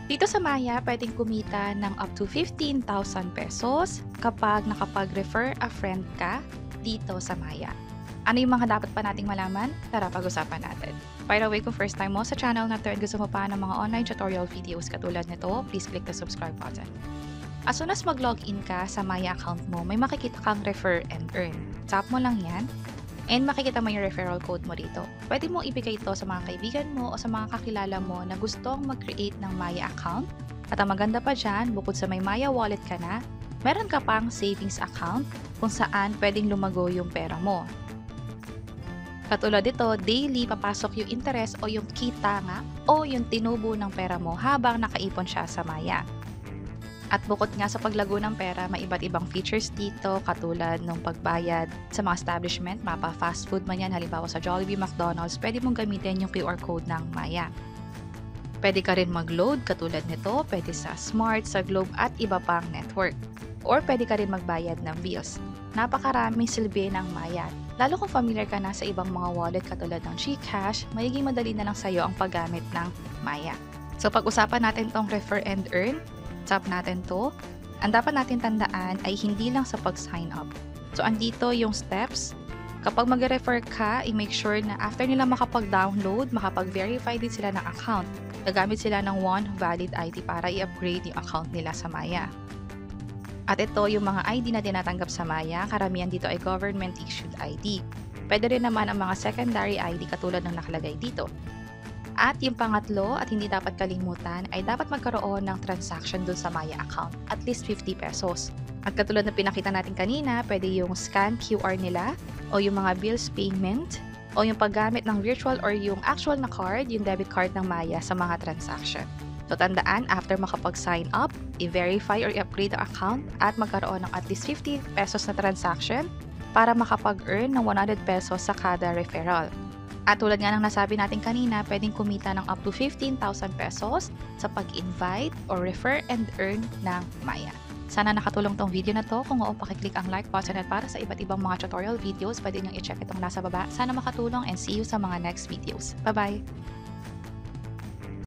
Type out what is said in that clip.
Dito sa Maya, pwedeng kumita ng up to 15,000 pesos kapag nakapag-refer a friend ka dito sa Maya. Ano yung mga dapat pa nating malaman? Tara, pag-usapan natin. By the way, kung first time mo sa channel na to and gusto mo pa ng mga online tutorial videos katulad nito, please click the subscribe button. As soon as mag-login ka sa Maya account mo, may makikita kang refer and earn. Tap mo lang yan and makikita mo yung referral code mo dito. Pwede mo ibigay ito sa mga kaibigan mo o sa mga kakilala mo na gustong mag-create ng Maya account. At ang maganda pa dyan, bukod sa may Maya wallet ka na, meron ka pang savings account kung saan pwedeng lumago yung pera mo. Katulad dito, daily papasok yung interest o yung kita nga o yung tinubo ng pera mo habang nakaipon siya sa Maya. At bukod nga sa paglago ng pera, may iba't ibang features dito katulad ng pagbayad sa mga establishment, mapa fast food man yan, halimbawa sa Jollibee, McDonald's, pwede mong gamitin yung QR code ng Maya. Pwede ka rin mag-load katulad nito, pwede sa Smart, sa Globe at iba pang network. Or pwede ka rin magbayad ng bills. Napakaraming silbi ng Maya. Lalo kung familiar ka na sa ibang mga wallet katulad ng GCash, magiging madali na lang sa'yo ang paggamit ng Maya. So pag-usapan natin tong refer and earn, tap natin to. Ang dapat natin tandaan ay hindi lang sa pag-sign up. So andito yung steps. Kapag mag-refer ka, i-make sure na after nila makapag-download, makapag-verify din sila ng account. Gagamit sila ng one valid ID para i-upgrade yung account nila sa Maya. At ito yung mga ID na tinatanggap sa Maya, karamihan dito ay government-issued ID. Pwede rin naman ang mga secondary ID katulad ng nakalagay dito. At yung pangatlo at hindi dapat kalimutan ay dapat magkaroon ng transaction dun sa Maya account, at least 50 pesos. At katulad na pinakita natin kanina, pwede yung scan QR nila o yung mga bills payment o yung paggamit ng virtual or yung actual na card, yung debit card ng Maya sa mga transaction. So tandaan, after makapag-sign up, i-verify or i-upgrade ang account at magkaroon ng at least 50 pesos na transaction para makapag-earn ng 100 pesos sa kada referral. At tulad nga ng nasabi natin kanina, pwedeng kumita ng up to 15,000 pesos sa pag-invite or refer and earn ng Maya. Sana nakatulong tong video na to. Kung oo, pakiclick ang like button at para sa iba't ibang mga tutorial videos, pwede nyo i-check itong nasa baba. Sana makatulong and see you sa mga next videos. Bye-bye!